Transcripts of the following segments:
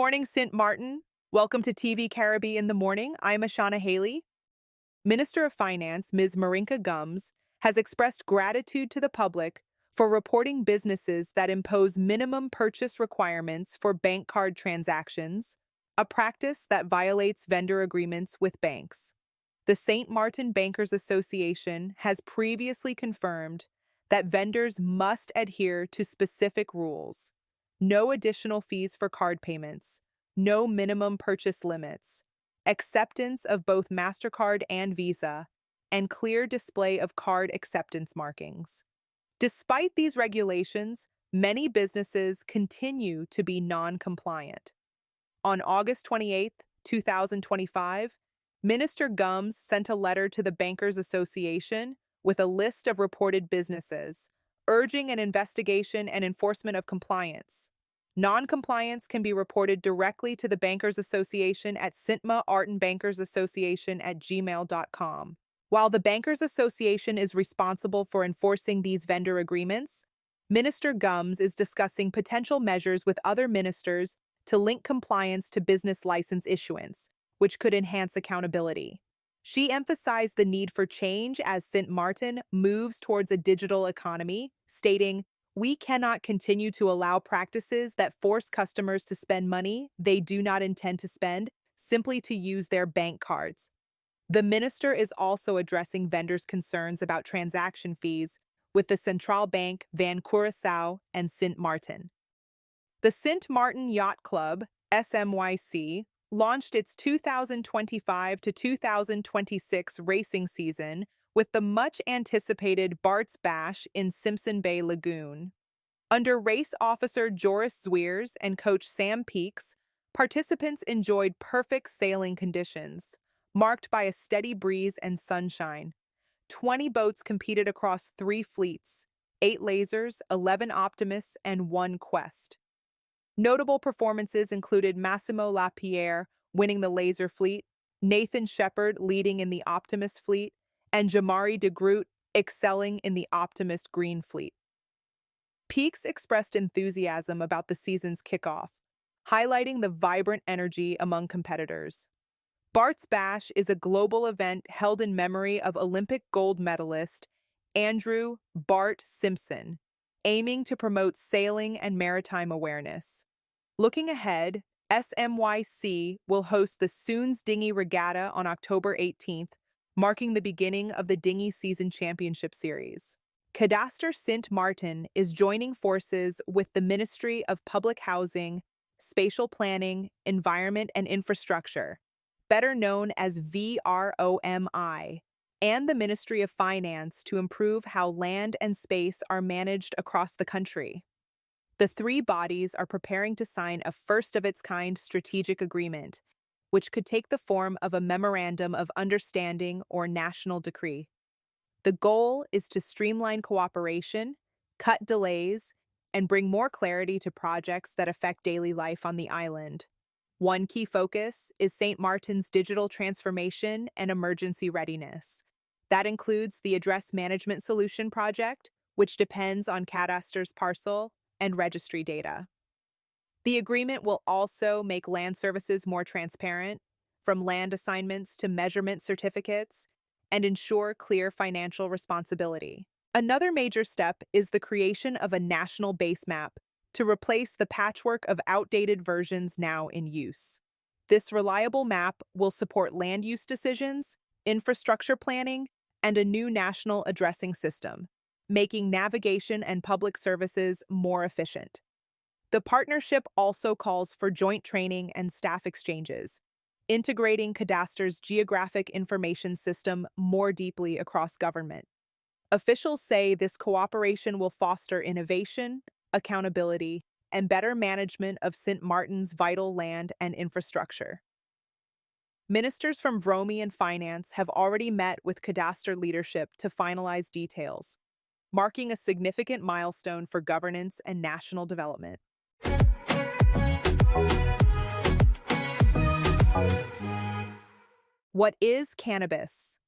morning, St. Martin. Welcome to TVCARiB in the morning. I'm Ashana Haley. Minister of Finance, Ms. Marinka Gums, has expressed gratitude to the public for reporting businesses that impose minimum purchase requirements for bank card transactions, a practice that violates vendor agreements with banks. The St. Martin Bankers Association has previously confirmed that vendors must adhere to specific rules. No additional fees for card payments, no minimum purchase limits, acceptance of both MasterCard and Visa, and clear display of card acceptance markings. Despite these regulations, many businesses continue to be non-compliant. On August 28, 2025, Minister Gums sent a letter to the Bankers Association with a list of reported businesses, urging an investigation and enforcement of compliance. Non-compliance can be reported directly to the Bankers Association at sintma@gmail.com. While the Bankers Association is responsible for enforcing these vendor agreements, Minister Gums is discussing potential measures with other ministers to link compliance to business license issuance, which could enhance accountability. She emphasized the need for change as St. Martin moves towards a digital economy, stating, "We cannot continue to allow practices that force customers to spend money they do not intend to spend simply to use their bank cards." The minister is also addressing vendors' concerns about transaction fees with the Central Bank, Van Curaçao, and St. Martin. The St. Martin Yacht Club, SMYC, launched its 2025 to 2026 racing season with the much-anticipated Bart's Bash in Simpson Bay Lagoon. Under race officer Joris Zwiers and coach Sam Peaks, participants enjoyed perfect sailing conditions, marked by a steady breeze and sunshine. 20 boats competed across 3 fleets, 8 lasers, 11 Optimists, and 1 Quest. Notable performances included Massimo Lapierre winning the Laser fleet, Nathan Shepard leading in the Optimist fleet, and Jamari de Groot excelling in the Optimist Green fleet. Peaks expressed enthusiasm about the season's kickoff, highlighting the vibrant energy among competitors. Bart's Bash is a global event held in memory of Olympic gold medalist Andrew Bart Simpson, aiming to promote sailing and maritime awareness. Looking ahead, SMYC will host the Soons Dinghy Regatta on October 18th, marking the beginning of the Dinghy Season Championship Series. Cadastre St. Martin is joining forces with the Ministry of Public Housing, Spatial Planning, Environment and Infrastructure, better known as VROMI, and the Ministry of Finance to improve how land and space are managed across the country. The 3 bodies are preparing to sign a first-of-its-kind strategic agreement, which could take the form of a Memorandum of Understanding or National Decree. The goal is to streamline cooperation, cut delays, and bring more clarity to projects that affect daily life on the island. One key focus is St. Martin's digital transformation and emergency readiness. That includes the Address Management Solution project, which depends on Cadastre's parcel and registry data. The agreement will also make land services more transparent, from land assignments to measurement certificates, and ensure clear financial responsibility. Another major step is the creation of a national base map to replace the patchwork of outdated versions now in use. This reliable map will support land use decisions, infrastructure planning, and a new national addressing system, making navigation and public services more efficient. The partnership also calls for joint training and staff exchanges, integrating Cadastre's geographic information system more deeply across government. Officials say this cooperation will foster innovation, accountability, and better management of St. Martin's vital land and infrastructure. Ministers from VROMI and Finance have already met with Cadastre leadership to finalize details, marking a significant milestone for governance and national development. What is cannabis?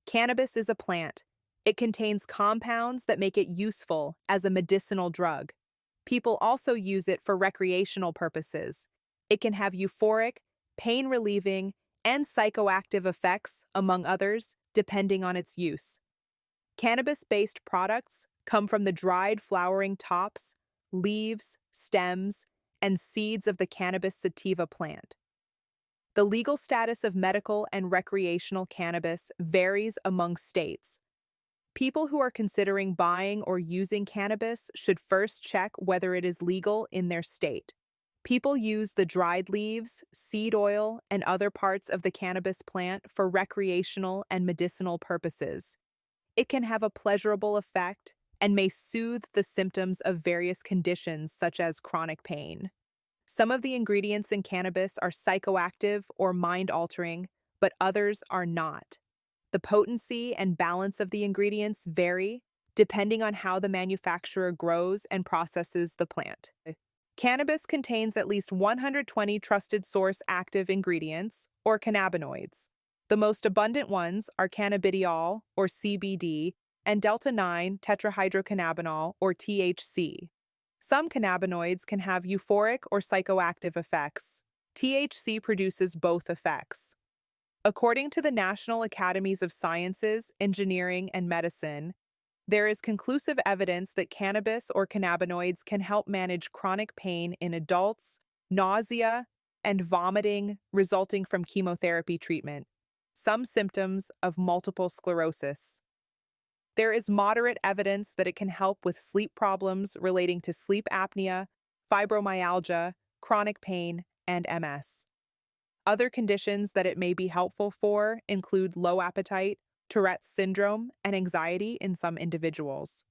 Cannabis is a plant. It contains compounds that make it useful as a medicinal drug. People also use it for recreational purposes, It can have euphoric, pain-relieving, and psychoactive effects, among others, depending on its use. Cannabis-based products come from the dried flowering tops, leaves, stems, and seeds of the cannabis sativa plant. The legal status of medical and recreational cannabis varies among states. People who are considering buying or using cannabis should first check whether it is legal in their state. People use the dried leaves, seed oil, and other parts of the cannabis plant for recreational and medicinal purposes. It can have a pleasurable effect and may soothe the symptoms of various conditions such as chronic pain. Some of the ingredients in cannabis are psychoactive or mind-altering, but others are not. The potency and balance of the ingredients vary depending on how the manufacturer grows and processes the plant. Cannabis contains at least 120 trusted source active ingredients, or cannabinoids. The most abundant ones are cannabidiol, or CBD, and delta-9 tetrahydrocannabinol, or THC. Some cannabinoids can have euphoric or psychoactive effects. THC produces both effects. According to the National Academies of Sciences, Engineering, and Medicine, there is conclusive evidence that cannabis or cannabinoids can help manage chronic pain in adults, nausea, and vomiting resulting from chemotherapy treatment, some symptoms of multiple sclerosis. There is moderate evidence that it can help with sleep problems relating to sleep apnea, fibromyalgia, chronic pain, and MS. Other conditions that it may be helpful for include low appetite, Tourette's syndrome, and anxiety in some individuals.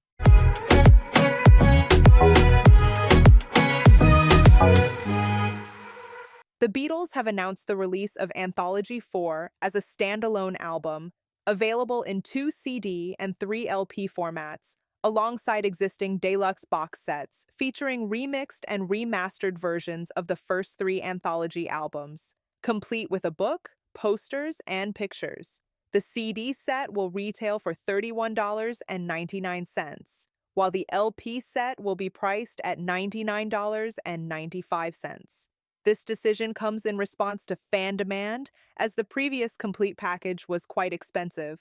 The Beatles have announced the release of Anthology 4 as a standalone album, available in 2 CD and 3 LP formats, alongside existing deluxe box sets featuring remixed and remastered versions of the first 3 anthology albums, complete with a book, posters, and pictures. The CD set will retail for $31.99, while the LP set will be priced at $99.95. This decision comes in response to fan demand, as the previous complete package was quite expensive,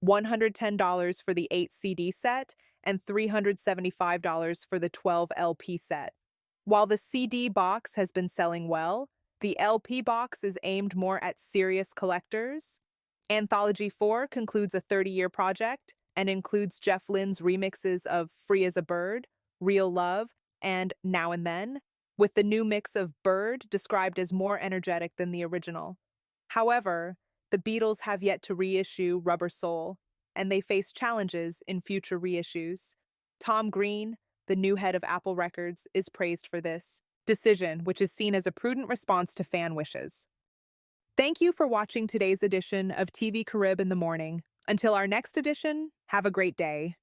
$110 for the 8 CD set and $375 for the 12 LP set. While the CD box has been selling well, the LP box is aimed more at serious collectors. Anthology 4 concludes a 30-year project and includes Jeff Lynne's remixes of Free as a Bird, Real Love, and Now and Then, with the new mix of Bird described as more energetic than the original. However, the Beatles have yet to reissue Rubber Soul, and they face challenges in future reissues. Tom Green, the new head of Apple Records, is praised for this decision, which is seen as a prudent response to fan wishes. Thank you for watching today's edition of TVCARiB in the Morning. Until our next edition, have a great day.